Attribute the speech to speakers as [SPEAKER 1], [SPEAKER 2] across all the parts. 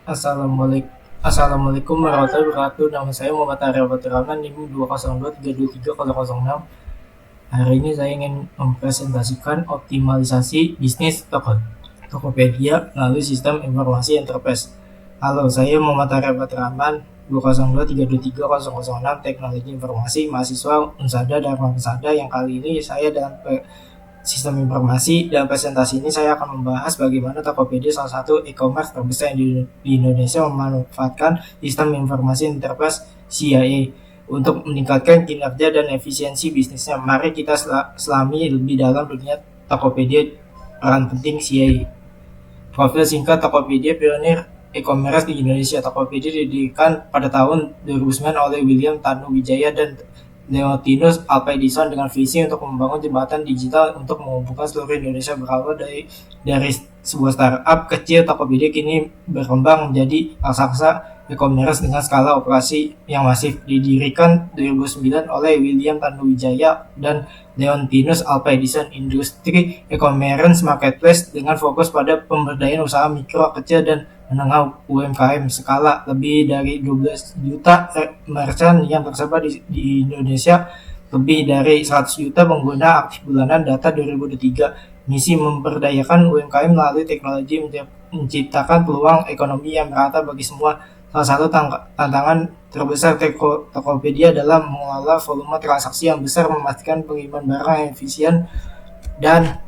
[SPEAKER 1] Assalamualaikum. Assalamualaikum warahmatullahi wabarakatuh. Nama saya Muhammad Arya Faturrahman, NIM 202323006. Hari ini saya ingin mempresentasikan optimalisasi bisnis Tokopedia melalui sistem informasi enterprise. Halo, saya Muhammad Arya Faturrahman, 202323006, Teknologi Informasi, mahasiswa Unsada Dharma Persada, yang kali ini saya dalam sistem informasi. Dalam presentasi ini saya akan membahas bagaimana Tokopedia, salah satu e-commerce terbesar di Indonesia, memanfaatkan sistem informasi enterprise CIA untuk meningkatkan kinerja dan efisiensi bisnisnya. Mari kita selami lebih dalam dunia Tokopedia, peran penting CIA. Profil singkat Tokopedia, pionir e-commerce di Indonesia. Tokopedia didirikan pada tahun 2009 oleh William Tanuwijaya dan Leontinus Alpaidison dengan visi untuk membangun jembatan digital untuk menghubungkan seluruh Indonesia. Berawal dari sebuah startup kecil, Tokopedia kini berkembang menjadi raksasa e-commerce dengan skala operasi yang masif. Didirikan 2009 oleh William Tanuwijaya dan Leontinus Alpaidison, industri e-commerce marketplace dengan fokus pada pemberdayaan usaha mikro, kecil, dan menengah UMKM. Skala lebih dari 12 juta merchant yang tersebar di Indonesia, lebih dari 100 juta pengguna aktif bulanan data 2023. Misi memberdayakan UMKM melalui teknologi, menciptakan peluang ekonomi yang merata bagi semua. Salah satu tantangan terbesar Tokopedia adalah mengelola volume transaksi yang besar, memastikan pengiriman barang yang efisien, dan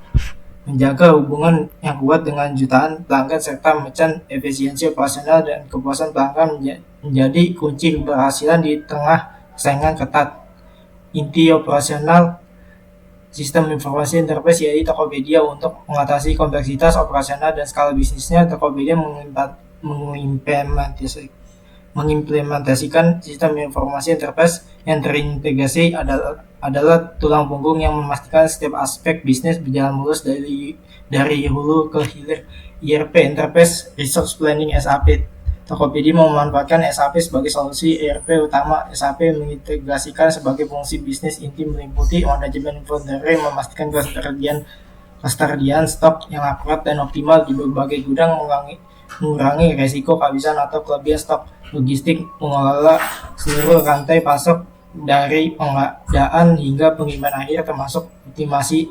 [SPEAKER 1] menjaga hubungan yang kuat dengan jutaan pelanggan serta merchant. Efisiensi operasional dan kepuasan pelanggan menjadi kunci keberhasilan di tengah persaingan ketat. Inti operasional sistem informasi enterprise yaitu Tokopedia. Untuk mengatasi kompleksitas operasional dan skala bisnisnya, Tokopedia mengimplementasikan sistem informasi enterprise yang terintegrasi adalah tulang punggung yang memastikan setiap aspek bisnis berjalan mulus dari hulu ke hilir. ERP, Enterprise Resource Planning, SAP. Tokopedia memanfaatkan SAP sebagai solusi ERP utama. SAP mengintegrasikan sebagai fungsi bisnis inti meliputi manajemen inventory, memastikan ketersediaan stok yang akurat dan optimal di berbagai gudang, mengurangi resiko kehabisan atau kelebihan stok. Logistik, mengelola seluruh rantai pasok dari pengadaan hingga pengiriman akhir, termasuk optimasi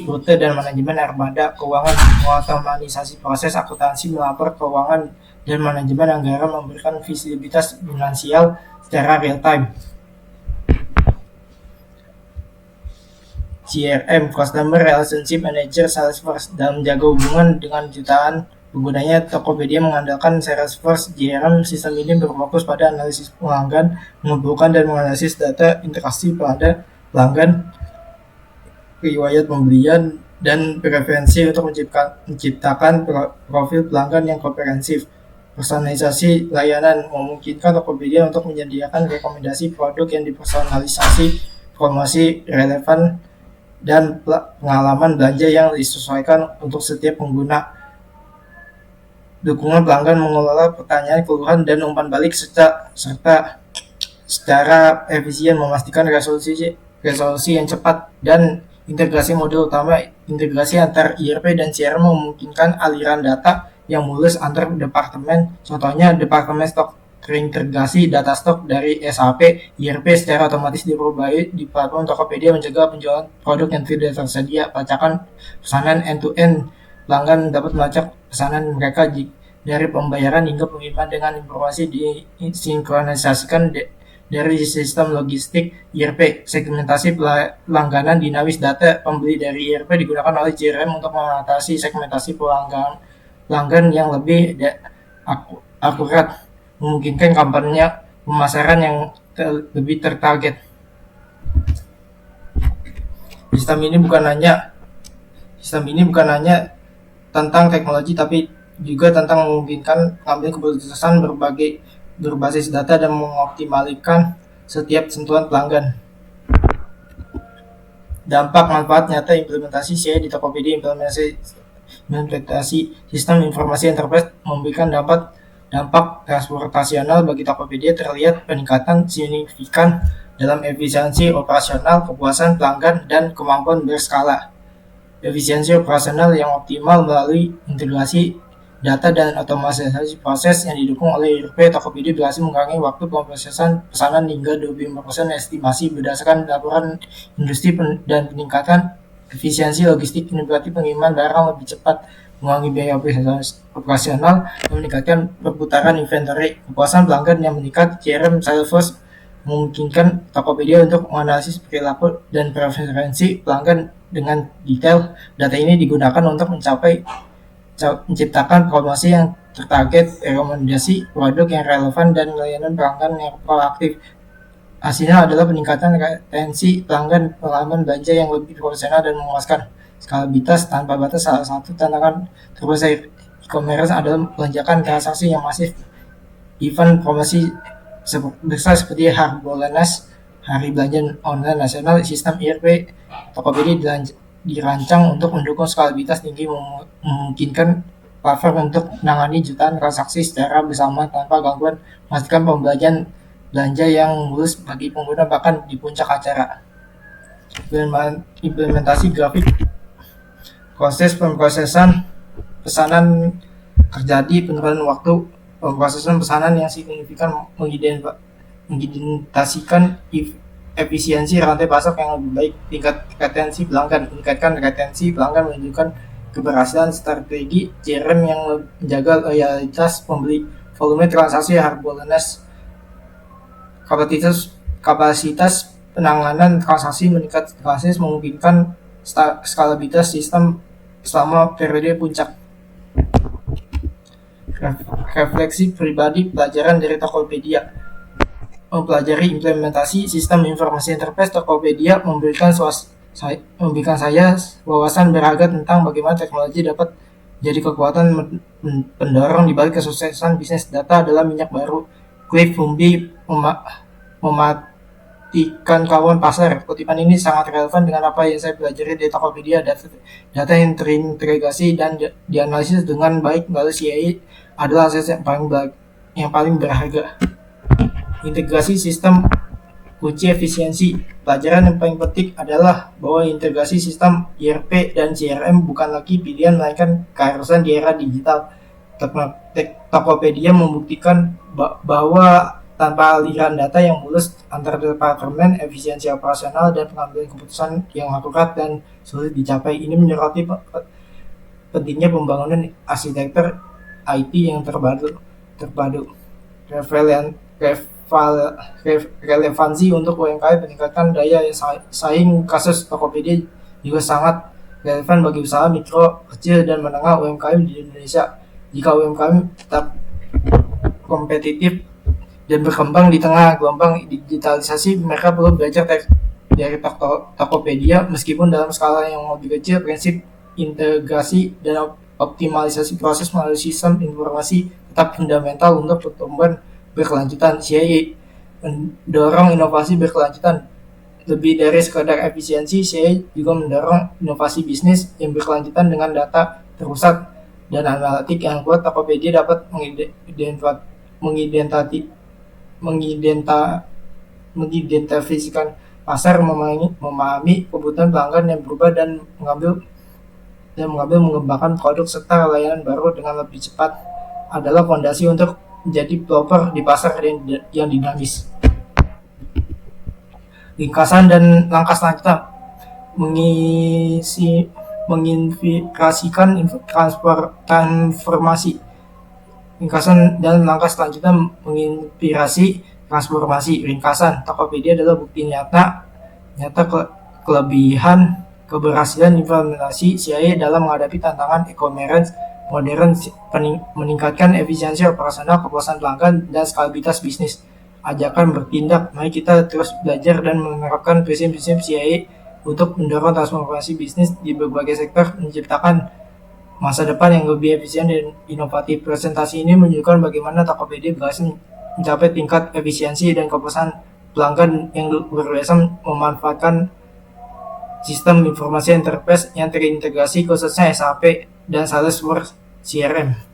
[SPEAKER 1] rute dan manajemen armada. Keuangan, mengotomatisasi proses akuntansi, melapor keuangan, dan manajemen anggaran, memberikan visibilitas finansial secara real time. CRM, Customer Relationship Manager, Salesforce. Dalam menjaga hubungan dengan jutaan penggunanya, Tokopedia mengandalkan Salesforce. CRM sistem ini berfokus pada analisis pelanggan, mengumpulkan dan menganalisis data interaksi pada pelanggan, riwayat pembelian, dan preferensi untuk menciptakan profil pelanggan yang komprehensif. Personalisasi layanan, memungkinkan Tokopedia untuk menyediakan rekomendasi produk yang dipersonalisasi, promosi relevan, dan pengalaman belanja yang disesuaikan untuk setiap pengguna. Dukungan pelanggan, mengelola pertanyaan, keluhan, dan umpan balik serta secara efisien, memastikan resolusi yang cepat, dan integrasi modul utama. Integrasi antar ERP dan CRM memungkinkan aliran data yang mulus antar departemen. Contohnya, departemen stok terintegrasi data stok dari SAP ERP secara otomatis diperbarui di platform Tokopedia, mencegah penjualan produk yang tidak tersedia. Pelacakan pesanan end-to-end, pelanggan dapat melacak pesanan mereka dari pembayaran hingga pengiriman dengan informasi disinkronisasikan dari sistem logistik ERP. Segmentasi pelangganan dinamis, data pembeli dari ERP digunakan oleh CRM untuk mengatasi segmentasi pelanggan yang lebih akurat, memungkinkan kampanye pemasaran yang lebih tertarget. Sistem ini bukan hanya tentang teknologi, tapi juga tentang memungkinkan mengambil keputusan berbasis data dan mengoptimalkan setiap sentuhan pelanggan. Dampak manfaat nyata implementasi CI di Tokopedia. Implementasi sistem informasi enterprise memberikan dampak transportasional bagi Tokopedia. Terlihat peningkatan signifikan dalam efisiensi operasional, kepuasan pelanggan, dan kemampuan berskala. Efisiensi operasional yang optimal melalui integrasi data dan otomatisasi proses yang didukung oleh ERP, Tokopedia berhasil mengurangi waktu pemrosesan pesanan hingga 25% estimasi berdasarkan laporan industri dan peningkatan efisiensi logistik. Ini berarti pengiriman barang lebih cepat, mengurangi biaya operasional, dan meningkatkan perputaran inventory. Kepuasan pelanggan yang meningkat, CRM Salesforce memungkinkan Tokopedia untuk menganalisis perilaku dan preferensi pelanggan dengan detail. Data ini digunakan untuk menciptakan promosi yang tertarget, rekomendasi produk yang relevan, dan layanan pelanggan yang proaktif. Hasilnya adalah peningkatan retensi pelanggan, pengalaman belanja yang lebih profesional dan memuaskan. Skalabilitas tanpa batas. Salah satu tantangan terbesar e-commerce adalah lonjakan transaksi yang masif. Event promosi besar seperti Harbolnas, Hari Belanja Online Nasional, sistem ERP Tokopedia dirancang untuk mendukung skalabilitas tinggi, memungkinkan platform untuk menangani jutaan transaksi secara bersama tanpa gangguan, memastikan pembagian belanja yang mulus bagi pengguna bahkan di puncak acara. Implementasi grafik. Proses pemrosesan pesanan terjadi penurunan waktu pemrosesan pesanan yang signifikan, mengidentifikasikan efisiensi rantai pasok yang lebih baik. Tingkat retensi pelanggan. Meningkatkan retensi pelanggan menunjukkan keberhasilan strategi CRM yang menjaga loyalitas pembeli. Volume transaksi Harbolnas. Kapasitas penanganan transaksi meningkat drastis, memungkinkan skalabilitas sistem selama periode puncak. Refleksi pribadi. Pelajaran dari Tokopedia. Mempelajari implementasi sistem informasi enterprise Tokopedia memberikan saya wawasan berharga tentang bagaimana teknologi dapat jadi kekuatan pendorong di balik kesuksesan bisnis. Data adalah minyak baru. Cliff Humby mematikan kawan pasar. Kutipan ini sangat relevan dengan apa yang saya pelajari di Tokopedia. Data yang terintegrasi dan dianalisis dengan baik melalui CI adalah aset yang paling berharga. Integrasi sistem kunci efisiensi. Pelajaran yang paling penting adalah bahwa integrasi sistem ERP dan CRM bukan lagi pilihan, melainkan keharusan di era digital. Tokopedia membuktikan bahwa tanpa aliran data yang mulus antar departemen, efisiensi operasional dan pengambilan keputusan yang akurat dan sulit dicapai. Ini menyoroti pentingnya pembangunan arsitektur IT yang terpadu. Relevansi untuk UMKM. Meningkatkan daya saing. Kasus Tokopedia juga sangat relevan bagi usaha mikro, kecil, dan menengah UMKM di Indonesia. Jika UMKM tetap kompetitif dan berkembang di tengah gelombang digitalisasi, mereka perlu belajar dari Tokopedia. Meskipun dalam skala yang lebih kecil, prinsip integrasi dan optimalisasi proses melalui sistem informasi tetap fundamental untuk pertumbuhan berkelanjutan. CI mendorong inovasi berkelanjutan. Lebih dari sekadar efisiensi, CI juga mendorong inovasi bisnis yang berkelanjutan dengan data terpusat dan analitik yang kuat. Tokopedia dapat mengidentifikasikan pasar, memahami kebutuhan pelanggan yang berubah, dan mengembangkan produk serta layanan baru dengan lebih cepat adalah fondasi untuk menjadi pelopor di pasar yang dinamis. Ringkasan dan langkah selanjutnya. Mengintegrasikan transformasi. Ringkasan dan langkah selanjutnya menginspirasi transformasi. Ringkasan. Tokopedia adalah bukti nyata kelebihan keberhasilan implementasi CI dalam menghadapi tantangan e-commerce modern, meningkatkan efisiensi operasional, kepuasan pelanggan, dan skalabilitas bisnis. Ajakan bertindak. Mari kita terus belajar dan menerapkan prinsip-prinsip CI untuk mendorong transformasi bisnis di berbagai sektor, menciptakan masa depan yang lebih efisien dan inovatif. Presentasi ini menunjukkan bagaimana Tokopedia berhasil mencapai tingkat efisiensi dan kepuasan pelanggan yang luar biasa, memanfaatkan sistem informasi enterprise yang terintegrasi, khususnya SAP dan Salesforce CRM.